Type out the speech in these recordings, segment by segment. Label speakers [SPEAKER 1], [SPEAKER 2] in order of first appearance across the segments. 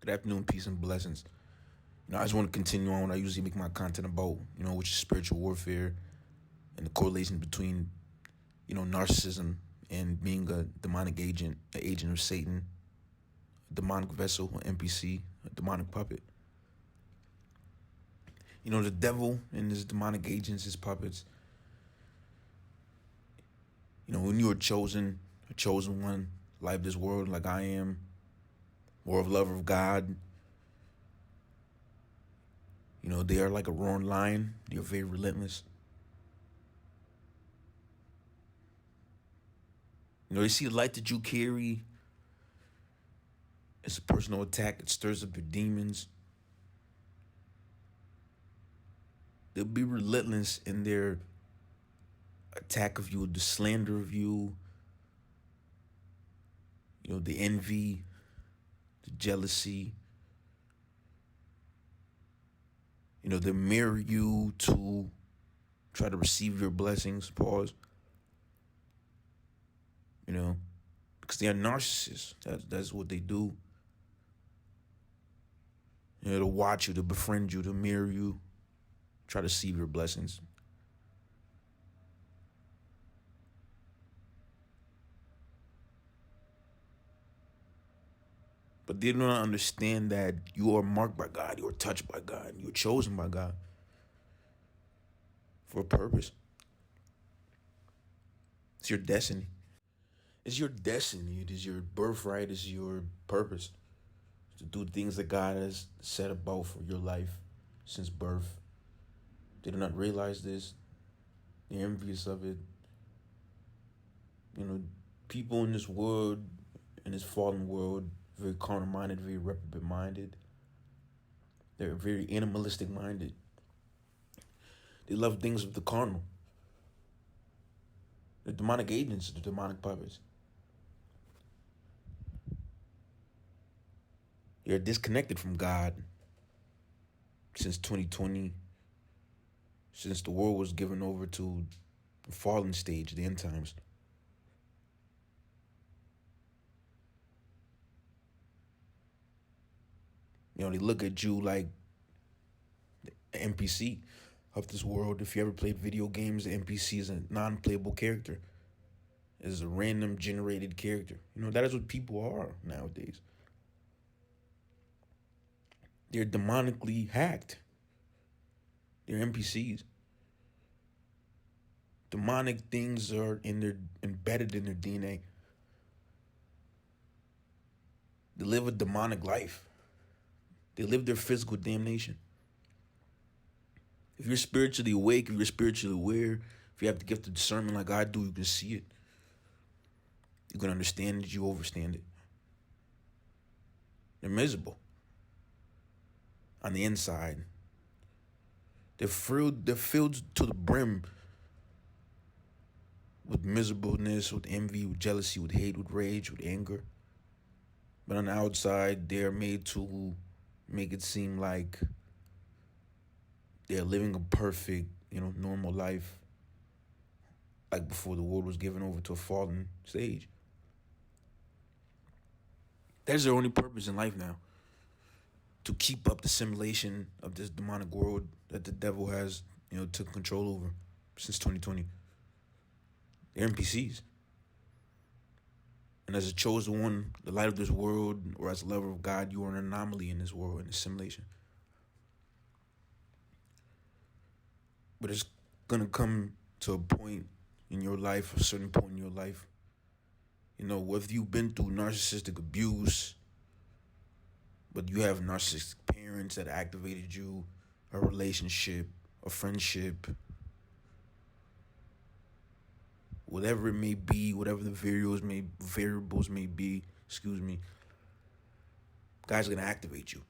[SPEAKER 1] Good afternoon, peace and blessings. I just want to continue on what I usually make my content about, which is spiritual warfare and the correlation between, narcissism and being a demonic agent, an agent of Satan, a demonic vessel, an NPC, a demonic puppet. The devil and his demonic agents, his puppets. When you are chosen, a chosen one, life this world like I am, more of lover of God. They are like a roaring lion. They are very relentless. They see the light that you carry. It's a personal attack. It stirs up your demons. They'll be relentless in their attack of you, the slander of you, the envy, the jealousy. They mirror you to try to receive your blessings. Pause. Because they are narcissists. That's what they do. To watch you, to befriend you, to mirror you, try to receive your blessings. But they do not understand that you are marked by God, you are touched by God, you are chosen by God for a purpose. It's your destiny. It's your destiny. It is your birthright. It's your purpose to do things that God has set about for your life since birth. They do not realize this. They're envious of it. People in this world, in this fallen world, very carnal-minded, very reprobate-minded. They're very animalistic-minded. They love things of the carnal. The demonic agents, the demonic puppets. They're disconnected from God since 2020, since the world was given over to the fallen stage, the end times. They look at you like the NPC of this world. If you ever played video games, the NPC is a non-playable character. It's a random generated character. That is what people are nowadays. They're demonically hacked. They're NPCs. Demonic things are embedded in their DNA. They live a demonic life. They live their physical damnation. If you're spiritually awake, if you're spiritually aware, if you have the gift of discernment like I do, you can see it. You can understand it, you overstand it. They're miserable on the inside. They're filled to the brim with miserableness, with envy, with jealousy, with hate, with rage, with anger. But on the outside, they're made to make it seem like they're living a perfect, normal life, like before the world was given over to a fallen stage. That's their only purpose in life now. To keep up the simulation of this demonic world that the devil has, took control over since 2020. They're NPCs. And as a chosen one, the light of this world, or as a lover of God, you are an anomaly in this world, in this simulation. But it's going to come to a point in your life, a certain point in your life, whether you've been through narcissistic abuse, but you have narcissistic parents that activated you, a relationship, a friendship, whatever it may be, whatever the variables may be, God's going to activate you.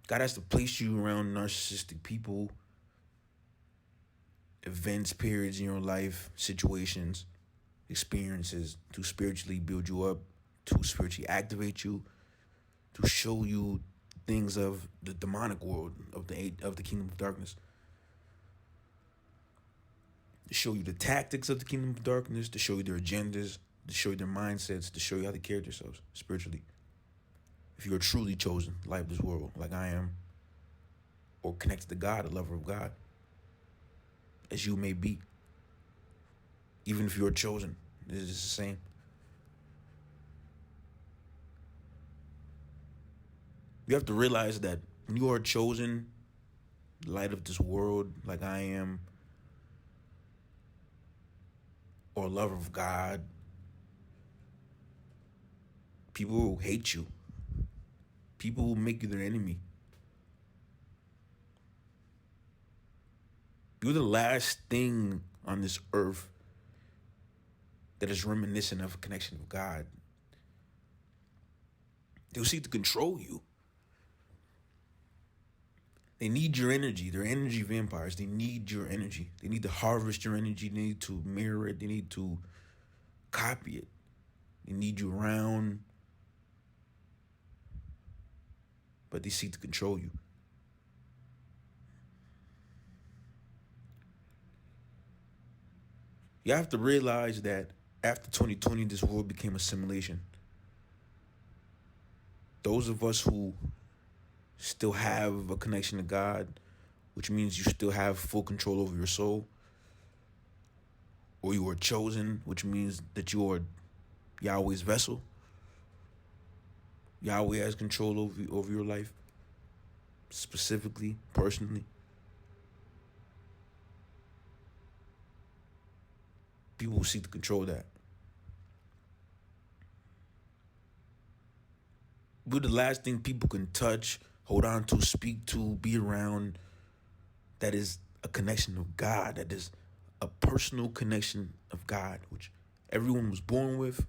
[SPEAKER 1] God has to place you around narcissistic people, events, periods in your life, situations, experiences to spiritually build you up, to spiritually activate you, to show you things of the demonic world, of the kingdom of darkness. To show you the tactics of the kingdom of darkness, to show you their agendas, to show you their mindsets, to show you how they carry themselves spiritually. if you're truly chosen, light of this world, like I am, or connected to God, a lover of God, as you may be, even if you're chosen, it's the same. You have to realize that when you are chosen, light of this world, like I am, or a lover of God, people will hate you. People will make you their enemy. You're the last thing on this earth that is reminiscent of a connection with God. They'll seek to control you. They need your energy. They're energy vampires. They need your energy. They need to harvest your energy. They need to mirror it. They need to copy it. They need you around. But they seek to control you. You have to realize that after 2020, this world became a simulation. Those of us who still have a connection to God, which means you still have full control over your soul, or you are chosen, which means that you are Yahweh's vessel. Yahweh has control over your life, specifically, personally. People will seek to control that. We're the last thing people can touch, hold on to, speak to, be around. That is a connection of God. That is a personal connection of God, which everyone was born with.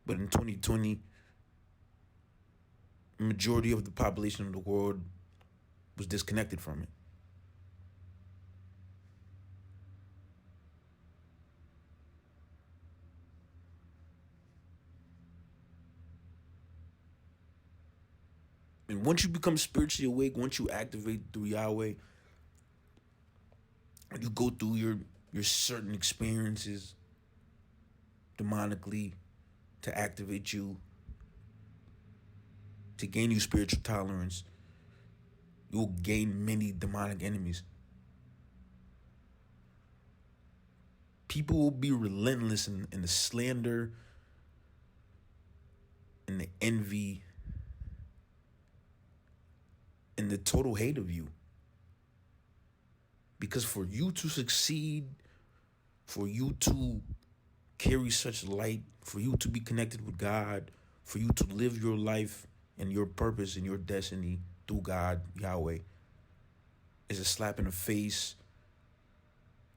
[SPEAKER 1] But in 2020, the majority of the population of the world was disconnected from it. And once you become spiritually awake, once you activate through Yahweh, you go through your certain experiences demonically to activate you, to gain you spiritual tolerance. You'll gain many demonic enemies. People will be relentless in the slander and the envy and the total hate of you. Because for you to succeed, for you to carry such light, for you to be connected with God, for you to live your life and your purpose and your destiny through God, Yahweh, is a slap in the face,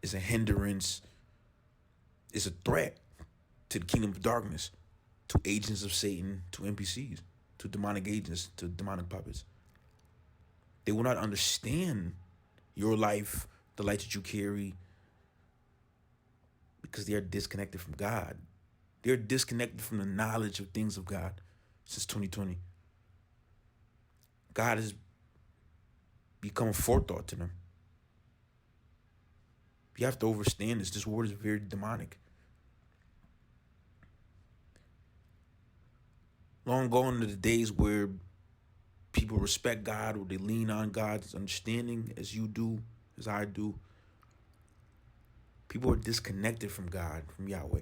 [SPEAKER 1] is a hindrance, is a threat to the kingdom of darkness, to agents of Satan, to NPCs, to demonic agents, to demonic puppets. They will not understand your life, the light that you carry, because they are disconnected from God. They're disconnected from the knowledge of things of God since 2020. God has become a forethought to them. You have to understand this. This word is very demonic. Long gone are the days where people respect God or they lean on God's understanding as you do, as I do. People are disconnected from God, from Yahweh.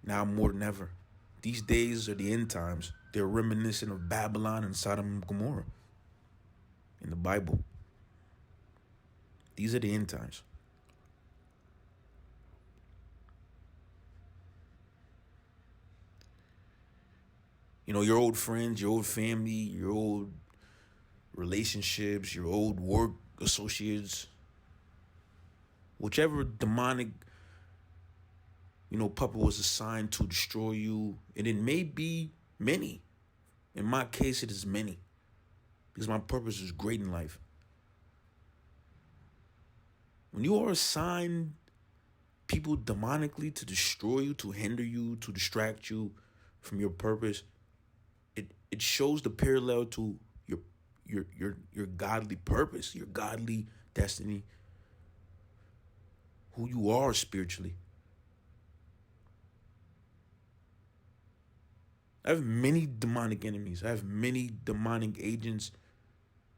[SPEAKER 1] Now more than ever. These days are the end times. They're reminiscent of Babylon and Sodom and Gomorrah in the Bible. These are the end times. You know, your old friends, your old family, your old relationships, your old work associates, whichever demonic, puppet was assigned to destroy you, and it may be many. In my case, it is many, because my purpose is great in life. When you are assigned people demonically to destroy you, to hinder you, to distract you from your purpose, it shows the parallel to your godly purpose, your godly destiny, who you are spiritually. I have many demonic enemies. I have many demonic agents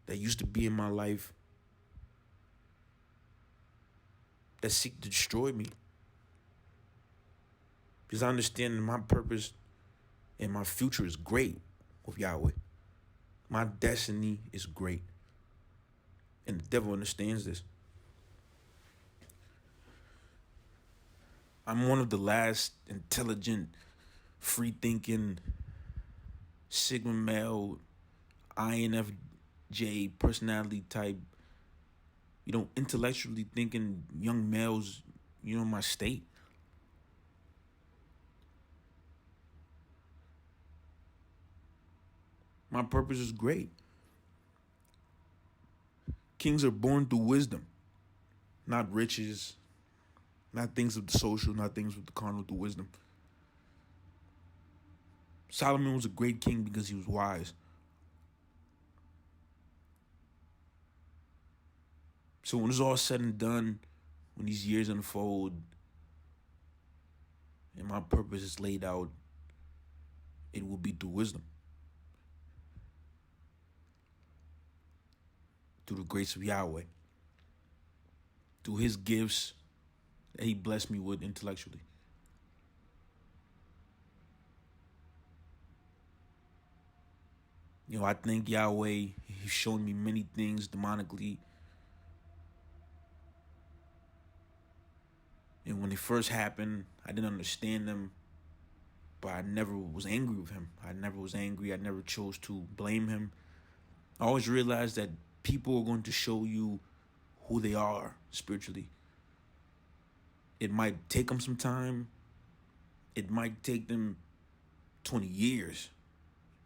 [SPEAKER 1] that used to be in my life that seek to destroy me. Because I understand that my purpose and my future is great with Yahweh. My destiny is great. And the devil understands this. I'm one of the last intelligent, free-thinking, Sigma male, INFJ personality type, intellectually thinking young males, in my state. My purpose is great. Kings are born through wisdom, not riches, not things of the social, not things with the carnal, through wisdom. Solomon was a great king because he was wise. So when it's all said and done, when these years unfold and my purpose is laid out, it will be through wisdom. Through the grace of Yahweh. Through his gifts that he blessed me with intellectually. I thank Yahweh. He's shown me many things demonically. And when they first happened, I didn't understand them, but I never was angry with him. I never was angry. I never chose to blame him. I always realized that people are going to show you who they are spiritually. It might take them some time. It might take them 20 years.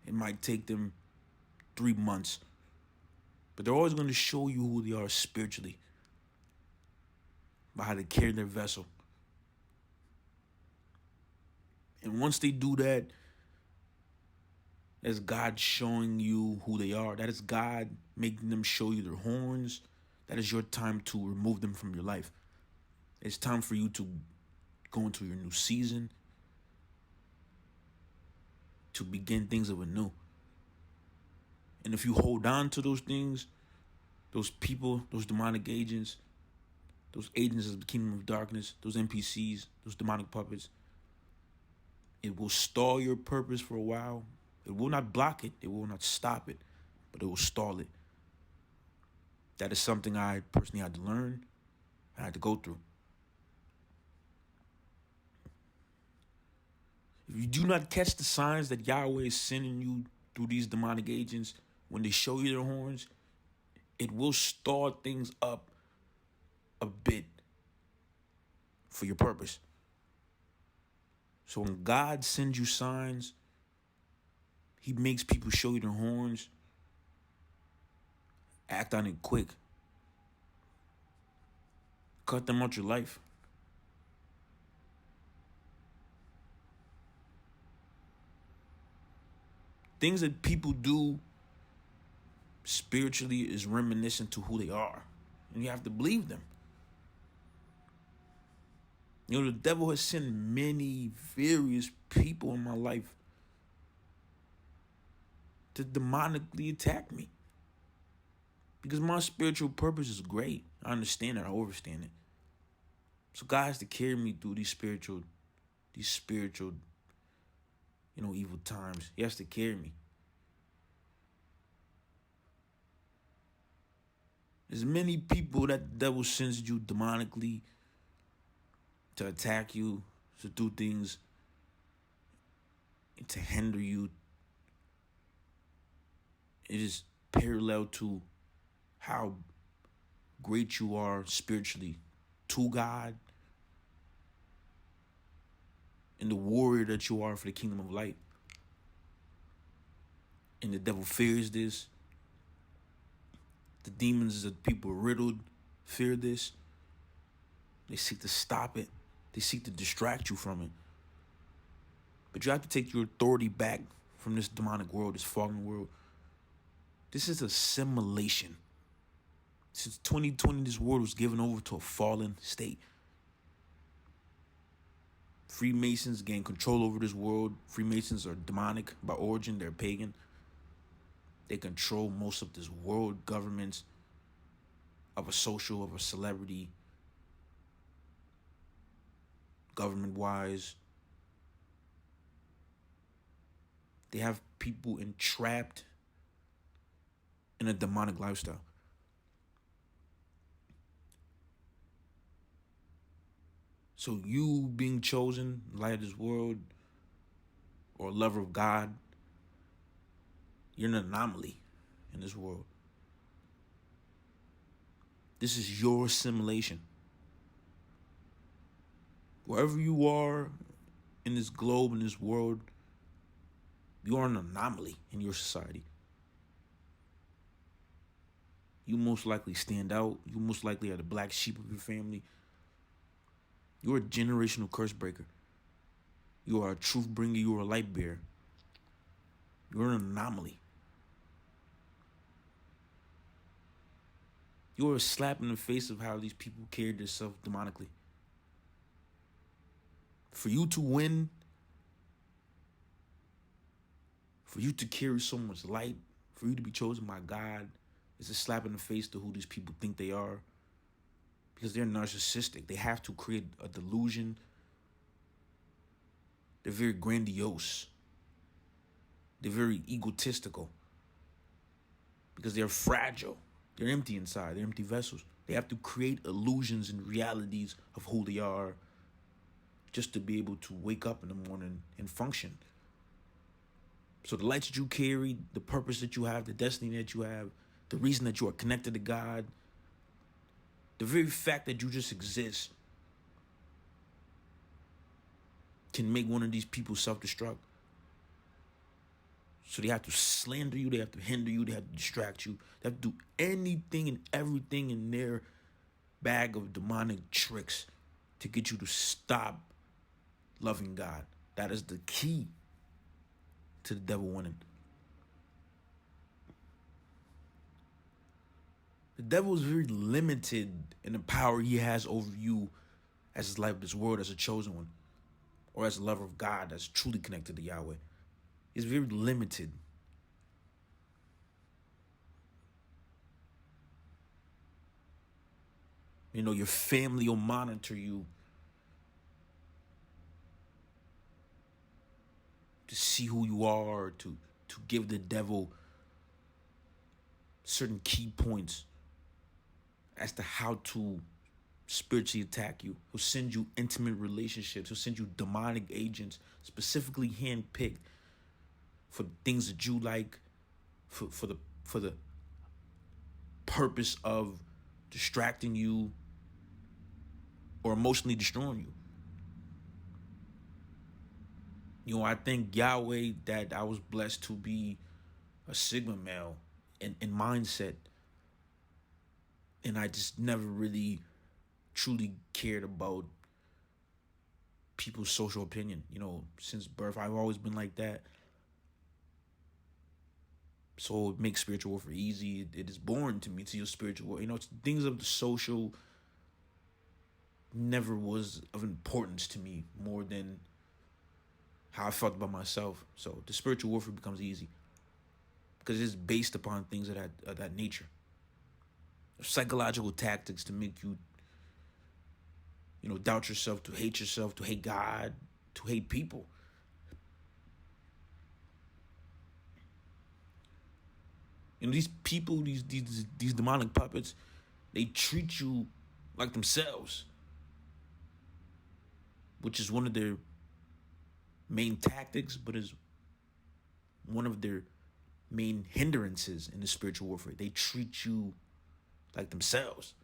[SPEAKER 1] It might take them 3 months. But they're always going to show you who they are spiritually by how they carry their vessel. And once they do that, that's God showing you who they are. That is God making them show you their horns. That is your time to remove them from your life. It's time for you to go into your new season, to begin things of anew. And if you hold on to those things, those people, those demonic agents, those agents of the kingdom of darkness, those NPCs, those demonic puppets, it will stall your purpose for a while. It will not block it. It will not stop it, but it will stall it. That is something I personally had to learn. I had to go through. If you do not catch the signs that Yahweh is sending you through these demonic agents, when they show you their horns, it will stall things up a bit for your purpose. So when God sends you signs, he makes people show you their horns. Act on it quick. Cut them out your life. Things that people do spiritually is reminiscent to who they are. And you have to believe them. The devil has sent many various people in my life to demonically attack me. Because my spiritual purpose is great. I understand it. I understand it. So God has to carry me through these spiritual, evil times. He has to carry me. There's many people that the devil sends you demonically to attack you, to do things, to hinder you. It is parallel to how great you are spiritually to God and the warrior that you are for the kingdom of light. And the devil fears this. The demons that people riddled fear this. They seek to stop it. They seek to distract you from it. But you have to take your authority back from this demonic world, this fallen world. This is a simulation. Since 2020, this world was given over to a fallen state. Freemasons gain control over this world. Freemasons are demonic by origin. They're pagan. They control most of this world, governments, of a social, of a celebrity, government-wise. They have people entrapped in a demonic lifestyle. So you being chosen, light of this world, or a lover of God, you're an anomaly in this world. This is your assimilation. Wherever you are in this globe, in this world, you are an anomaly in your society. You most likely stand out. You most likely are the black sheep of your family. You're a generational curse breaker. You are a truth bringer. You are a light bearer. You're an anomaly. You're a slap in the face of how these people carried themselves demonically. For you to win, for you to carry so much light, for you to be chosen by God, is a slap in the face to who these people think they are. Because they're narcissistic. They have to create a delusion. They're very grandiose. They're very egotistical. Because they're fragile. They're empty inside. They're empty vessels. They have to create illusions and realities of who they are just to be able to wake up in the morning and function. So the light that you carry, the purpose that you have, the destiny that you have, the reason that you are connected to God, the very fact that you just exist can make one of these people self-destruct. So they have to slander you, they have to hinder you, they have to distract you. They have to do anything and everything in their bag of demonic tricks to get you to stop loving God. That is the key to the devil winning. The devil is very limited in the power he has over you as his life of this world, as a chosen one, or as a lover of God that's truly connected to Yahweh. He's very limited. You know, your family will monitor you to see who you are, to give the devil certain key points as to how to spiritually attack you. He'll send you intimate relationships. He'll send you demonic agents, specifically handpicked for things that you like, for the purpose of distracting you or emotionally destroying you. You know, I thank Yahweh that I was blessed to be a Sigma male in mindset. And I just never really truly cared about people's social opinion. You know, since birth, I've always been like that. So it makes spiritual warfare easy. It is boring to me to use spiritual warfare. You know, things of the social never was of importance to me more than how I felt about myself. So the spiritual warfare becomes easy because it's based upon things of that nature. Psychological tactics to make you, you know, doubt yourself, to hate God, to hate people. You know, these people, these demonic puppets, they treat you like themselves, which is one of their main tactics, but is one of their main hindrances in the spiritual warfare. They treat you like themselves,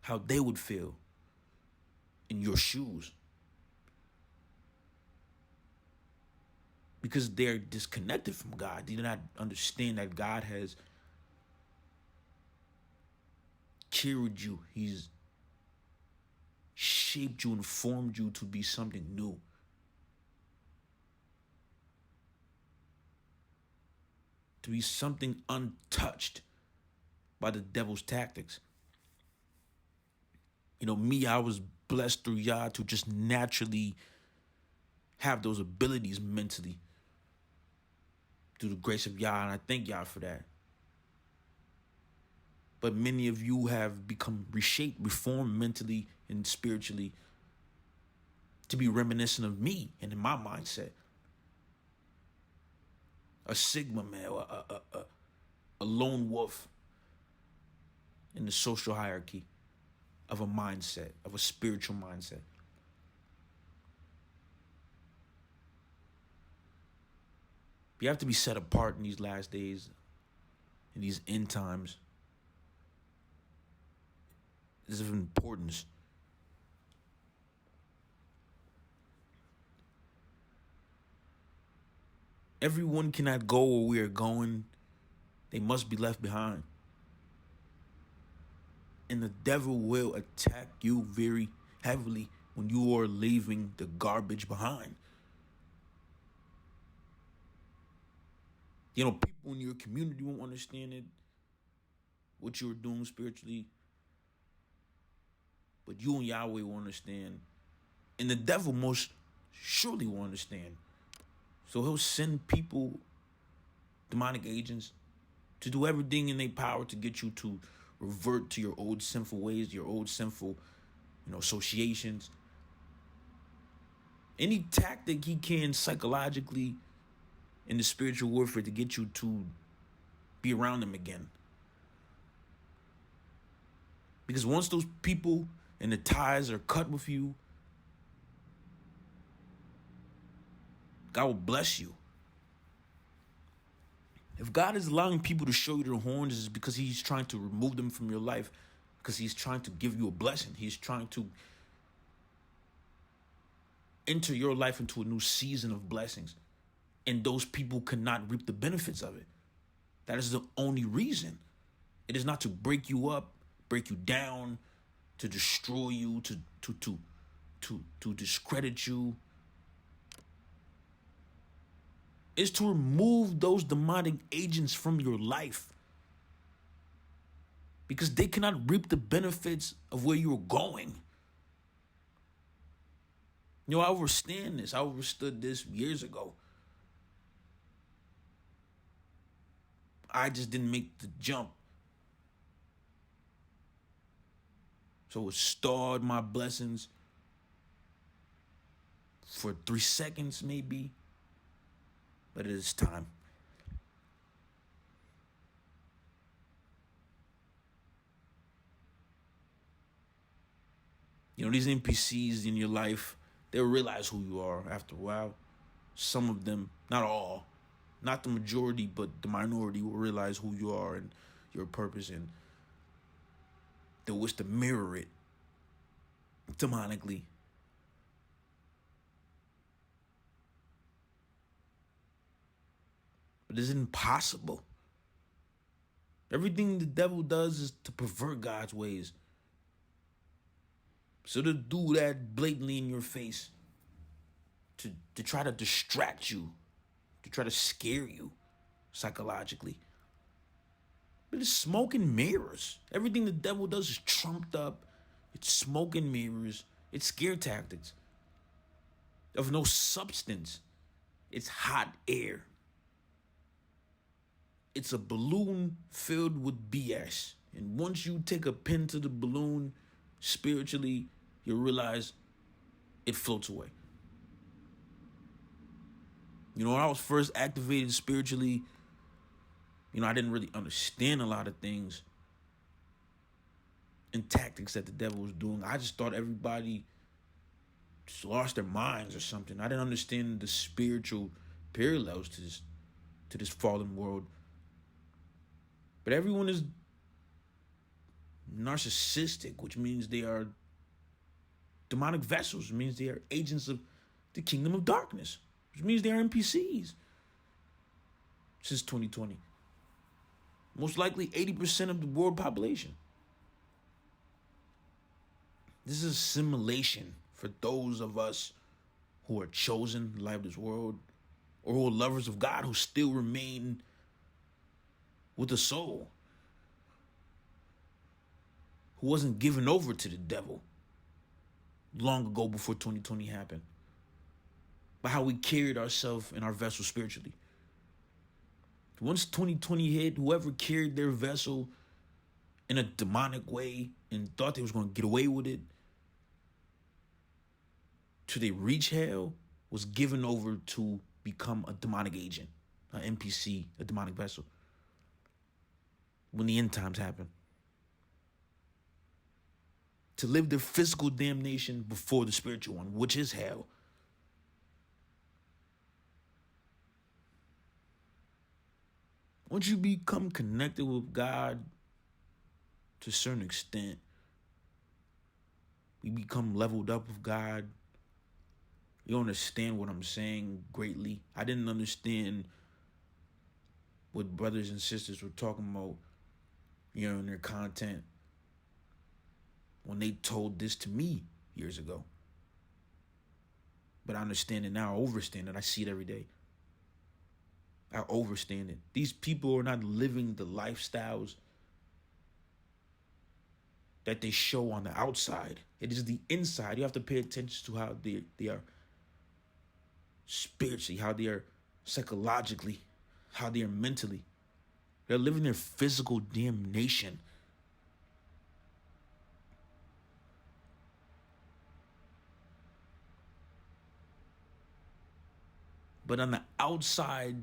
[SPEAKER 1] how they would feel in your shoes. Because they're disconnected from God. They do not understand that God has carried you. He's shaped you and formed you to be something new. To be something untouched by the devil's tactics. You know, me, I was blessed through Yah to just naturally have those abilities mentally through the grace of Yah, and I thank Yah for that. But many of you have become reshaped, reformed mentally and spiritually to be reminiscent of me and in my mindset. A Sigma man, a lone wolf in the social hierarchy of a mindset, of a spiritual mindset. You have to be set apart in these last days, in these end times. This is of importance. Everyone cannot go where we are going. They must be left behind. And the devil will attack you very heavily when you are leaving the garbage behind. You know, people in your community won't understand it, what you're doing spiritually. But you and Yahweh will understand. And the devil most surely will understand. So he'll send people, demonic agents, to do everything in their power to get you to revert to your old sinful ways, your old sinful, associations. Any tactic he can psychologically in the spiritual warfare to get you to be around them again. Because once those people and the ties are cut with you, God will bless you. If God is allowing people to show you their horns, it's because he's trying to remove them from your life, because he's trying to give you a blessing. He's trying to enter your life into a new season of blessings. And those people cannot reap the benefits of it. That is the only reason. It is not to break you up, break you down, to destroy you, to discredit you. Is to remove those demonic agents from your life. Because they cannot reap the benefits of where you're going. I understand this. I understood this years ago. I just didn't make the jump. So it stalled my blessings for 3 seconds maybe. But it is time. These NPCs in your life, they'll realize who you are after a while. Some of them, not all, not the majority, but the minority will realize who you are and your purpose, and they'll wish to mirror it demonically. But it's impossible. Everything the devil does is to pervert God's ways. So to do that blatantly in your face, to try to distract you, to try to scare you psychologically. But it's smoke and mirrors. Everything the devil does is trumped up. It's smoke and mirrors. It's scare tactics of no substance. It's hot air. It's a balloon filled with BS. And once you take a pin to the balloon, spiritually, you realize it floats away. When I was first activated spiritually, I didn't really understand a lot of things and tactics that the devil was doing. I just thought everybody just lost their minds or something. I didn't understand the spiritual parallels to this fallen world. But everyone is narcissistic, which means they are demonic vessels, which means they are agents of the kingdom of darkness, which means they are NPCs. Since 2020. Most likely 80% of the world population. This is a simulation for those of us who are chosen in the light of this world, or who are lovers of God, who still remain with the soul, who wasn't given over to the devil long ago before 2020 happened. by how we carried ourselves in our vessel spiritually. Once 2020 hit, whoever carried their vessel in a demonic way and thought they was going to get away with it till they reach hell was given over to become a demonic agent, an NPC, a demonic vessel. When the end times happen. To live their physical damnation before the spiritual one, which is hell. Once you become connected with God to a certain extent, we become leveled up with God. You understand what I'm saying greatly. I didn't understand what brothers and sisters were talking about, in their content when they told this to me years ago. But I understand it now. I overstand it. I see it every day. I overstand it. These people are not living the lifestyles that they show on the outside. It is the inside. You have to pay attention to how they are spiritually, how they are psychologically, how they are mentally. They're living their physical damnation. But on the outside,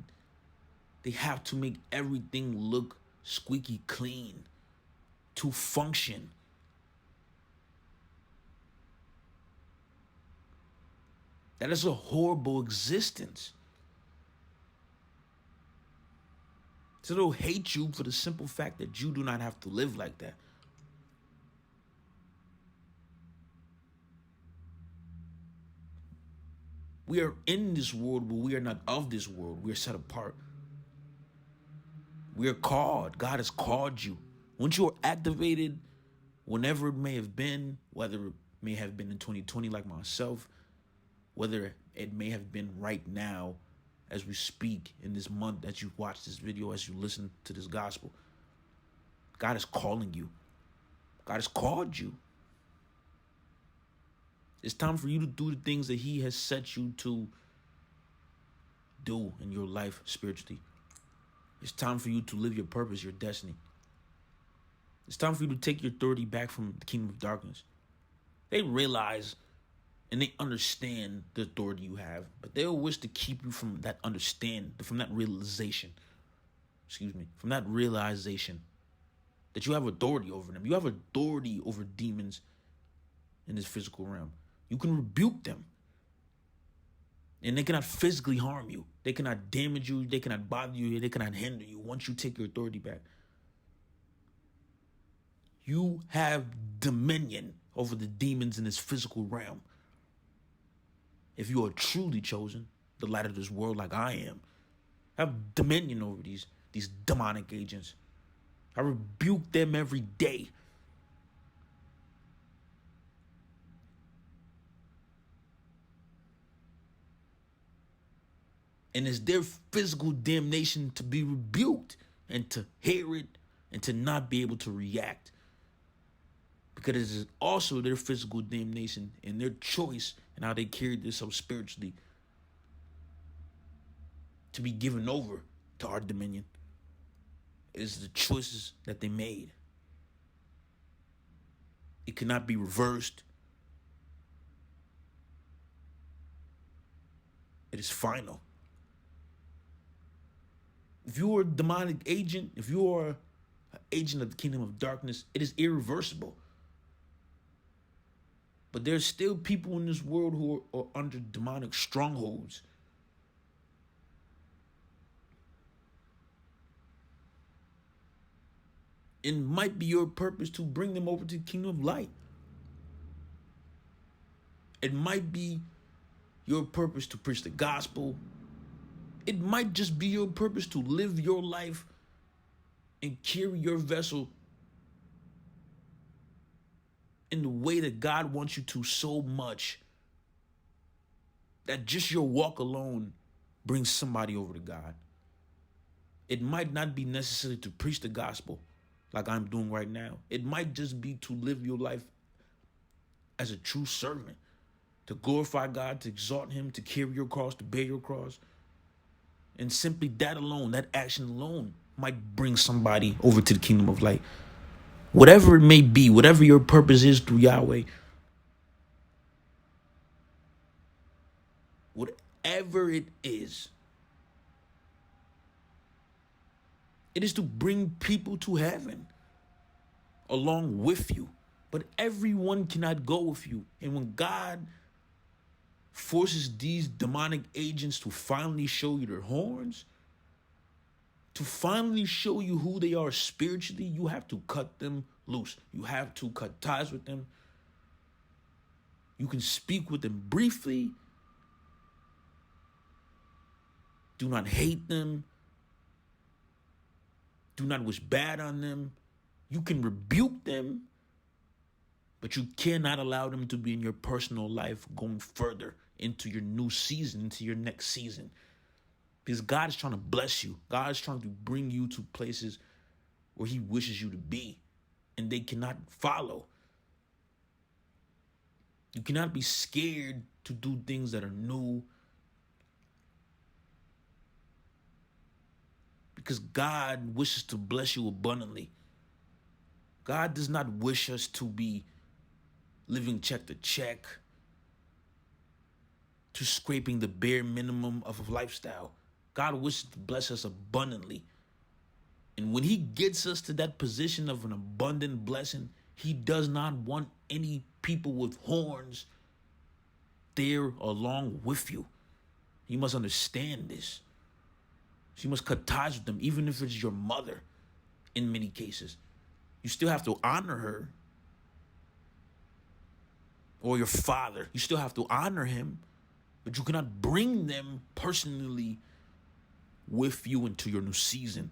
[SPEAKER 1] they have to make everything look squeaky clean to function. That is a horrible existence. So they'll hate you for the simple fact that you do not have to live like that. We are in this world, but we are not of this world. We are set apart. We are called. God has called you. Once you are activated, whenever it may have been, whether it may have been in 2020 like myself, whether it may have been right now as we speak in this month, as you watch this video, as you listen to this gospel, God is calling you. God has called you. It's time for you to do the things that he has set you to do in your life spiritually. It's time for you to live your purpose, your destiny. It's time for you to take your authority back from the kingdom of darkness. They realize and they understand the authority you have, but they'll wish to keep you from that from that realization. From that realization that you have authority over them. You have authority over demons in this physical realm. You can rebuke them. And they cannot physically harm you. They cannot damage you. They cannot bother you. They cannot hinder you once you take your authority back. You have dominion over the demons in this physical realm. If you are truly chosen, the light of this world like I am, have dominion over these demonic agents. I rebuke them every day. And it's their physical damnation to be rebuked and to hear it and to not be able to react. Because it is also their physical damnation and their choice and how they carried themselves spiritually to be given over to our dominion. It is the choices that they made. It cannot be reversed. It is final. If you are a demonic agent, if you are an agent of the kingdom of darkness, it is irreversible. But there's still people in this world who are under demonic strongholds. It might be your purpose to bring them over to the kingdom of light. It might be your purpose to preach the gospel. It might just be your purpose to live your life and carry your vessel in the way that God wants you to so much that just your walk alone brings somebody over to God. It might not be necessary to preach the gospel like I'm doing right now. It might just be to live your life as a true servant. to glorify God, to exalt him, to carry your cross, to bear your cross. And simply that alone, that action alone, might bring somebody over to the kingdom of light. Whatever it may be, whatever your purpose is through Yahweh, whatever it is to bring people to heaven along with you. But everyone cannot go with you. And when God forces these demonic agents to finally show you their horns, to finally show you who they are spiritually, you have to cut them loose. You have to cut ties with them. You can speak with them briefly. Do not hate them. Do not wish bad on them. You can rebuke them, but you cannot allow them to be in your personal life going further into your new season, into your next season. Because God is trying to bless you. God is trying to bring you to places where he wishes you to be, and they cannot follow. You cannot be scared to do things that are new, because God wishes to bless you abundantly. God does not wish us to be living check to check, to scraping the bare minimum of a lifestyle. God wishes to bless us abundantly. And when he gets us to that position of an abundant blessing, he does not want any people with horns there along with you. You must understand this. You must cut ties with them, even if it's your mother in many cases. You still have to honor her. Or your father. You still have to honor him, but you cannot bring them personally with you into your new season.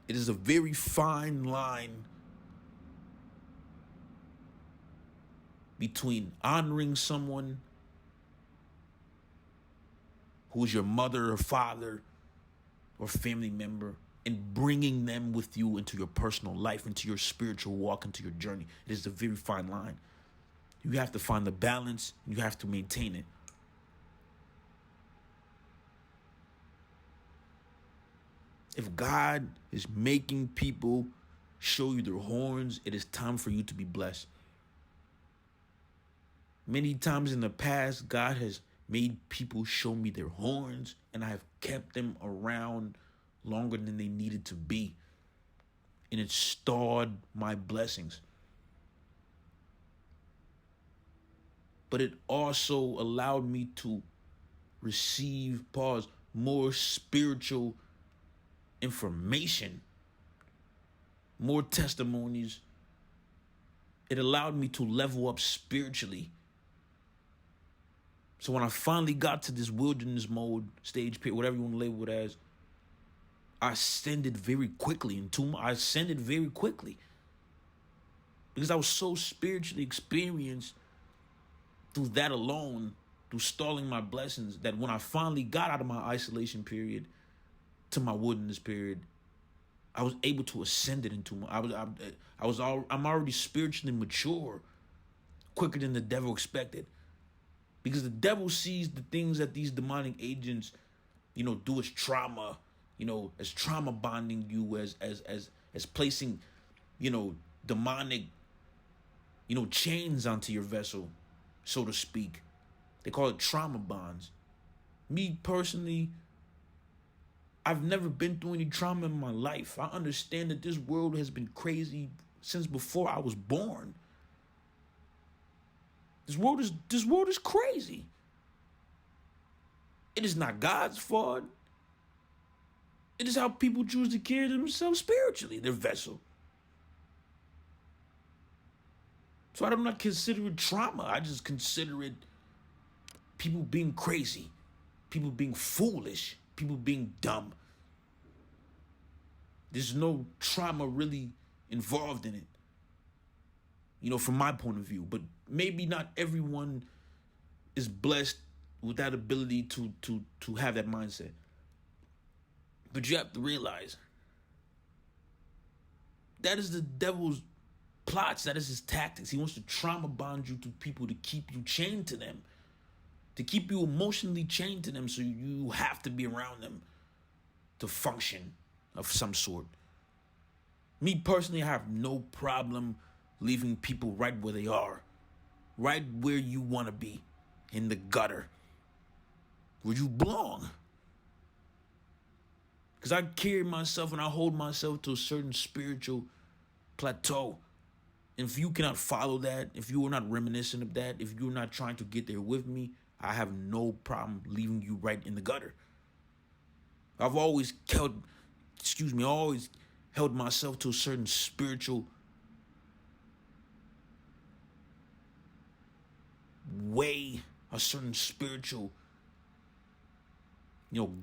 [SPEAKER 1] It is a very fine line between honoring someone who is your mother or father or family member and bringing them with you into your personal life, into your spiritual walk, into your journey. It is a very fine line. You have to find the balance. You have to maintain it. If God is making people show you their horns, it is time for you to be blessed. Many times in the past, God has made people show me their horns, and I have kept them around longer than they needed to be. And it stalled my blessings. But it also allowed me to receive, more spiritual information, more testimonies. It allowed me to level up spiritually. So when I finally got to this wilderness mode, stage period, whatever you want to label it as, I ascended very quickly. I ascended very quickly because I was so spiritually experienced through that alone, through stalling my blessings, that when I finally got out of my isolation period to my wilderness period, I was able to ascend it into I'm already spiritually mature quicker than the devil expected. Because the devil sees the things that these demonic agents, do as trauma, as trauma bonding you, as placing, demonic, chains onto your vessel, so to speak. They call it trauma bonds. Me personally, I've never been through any trauma in my life. I understand that this world has been crazy since before I was born. This world is crazy. It is not God's fault. It is how people choose to carry themselves spiritually, their vessel. So I do not consider it trauma. I just consider it people being crazy, people being foolish, people being dumb. There's no trauma really involved in it, from my point of view. But maybe not everyone is blessed with that ability to have that mindset. But you have to realize that is the devil's plots. That is his tactics. He wants to trauma bond you to people to keep you chained to them, to keep you emotionally chained to them, so you have to be around them to function of some sort. Me personally, I have no problem leaving people right where they are, right where you want to be, in the gutter, where you belong. Because I carry myself and I hold myself to a certain spiritual plateau. And if you cannot follow that, if you are not reminiscent of that, if you're not trying to get there with me, I have no problem leaving you right in the gutter. I've always always held myself to a certain spiritual way, a certain spiritual,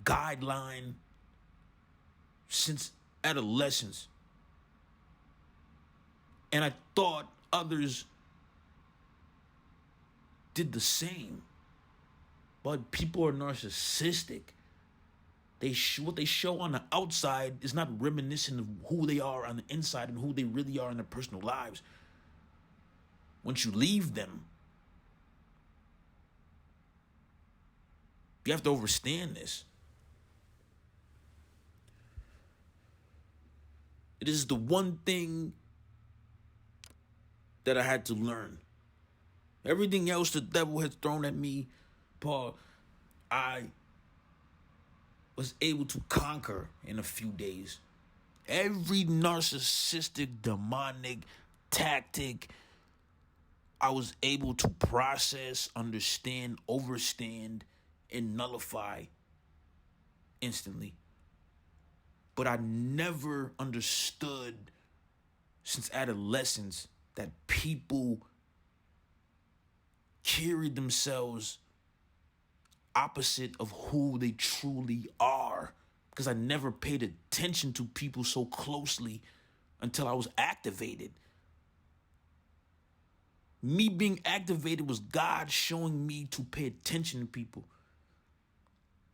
[SPEAKER 1] guideline since adolescence. And I thought others did the same. But people are narcissistic. What they show on the outside is not reminiscent of who they are on the inside and who they really are in their personal lives. Once you leave them, you have to understand this. It is the one thing that I had to learn. Everything else the devil had thrown at me, Paul, I was able to conquer in a few days. Every narcissistic, demonic tactic, I was able to process, understand, overstand, and nullify instantly. But I never understood since adolescence that people carry themselves opposite of who they truly are. Because I never paid attention to people so closely until I was activated. Me being activated was God showing me to pay attention to people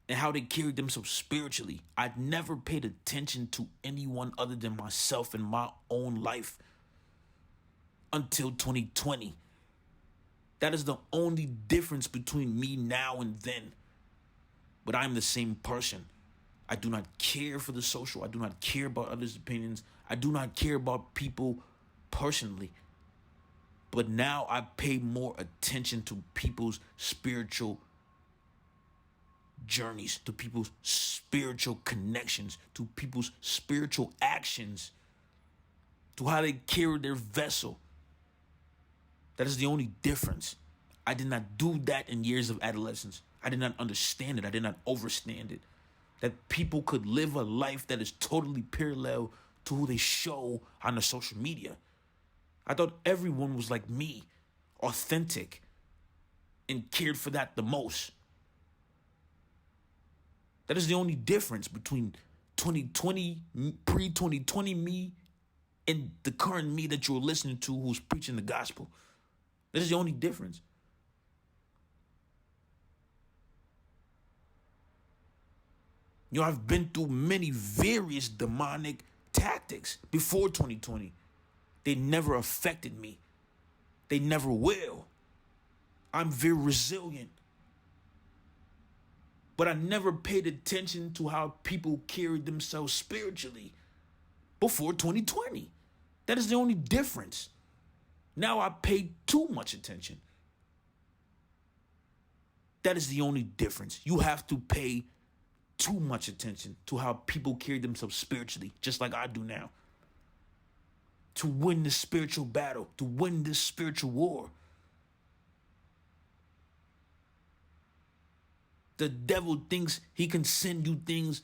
[SPEAKER 1] and how they carried themselves spiritually. I'd never paid attention to anyone other than myself in my own life until 2020. That is the only difference between me now and then. But I'm the same person. I do not care for the social. I do not care about others' opinions. I do not care about people personally. But now I pay more attention to people's spiritual journeys, to people's spiritual connections, to people's spiritual actions, to how they carry their vessel. That is the only difference. I did not do that in years of adolescence. I did not understand it. I did not overstand it. That people could live a life that is totally parallel to who they show on the social media. I thought everyone was like me, authentic, and cared for that the most. That is the only difference between 2020, pre-2020 me, and the current me that you're listening to who's preaching the gospel. That is the only difference. I've been through many various demonic tactics before 2020. They never affected me. They never will. I'm very resilient. But I never paid attention to how people carried themselves spiritually before 2020. That is the only difference. Now I pay too much attention. That is the only difference. You have to pay too much attention to how people carry themselves spiritually, just like I do now. To win this spiritual battle, to win this spiritual war. The devil thinks he can send you things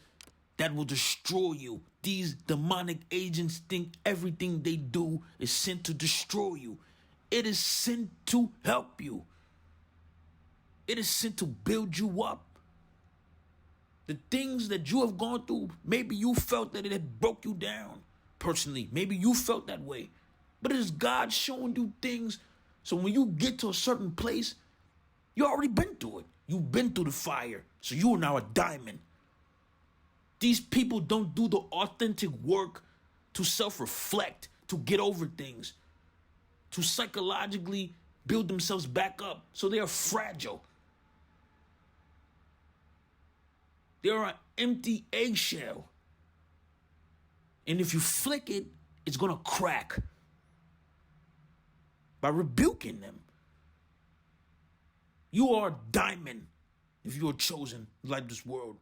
[SPEAKER 1] that will destroy you. These demonic agents think everything they do is sent to destroy you. It is sent to help you. It is sent to build you up. The things that you have gone through, maybe you felt that it had broke you down personally. Maybe you felt that way. But it is God showing you things. So when you get to a certain place, you already been through it. You've been through the fire. So you are now a diamond. These people don't do the authentic work to self-reflect, to get over things. to psychologically build themselves back up. So they are fragile. They are an empty eggshell. And if you flick it, it's going to crack. By rebuking them. You are a diamond if you are chosen to light this world.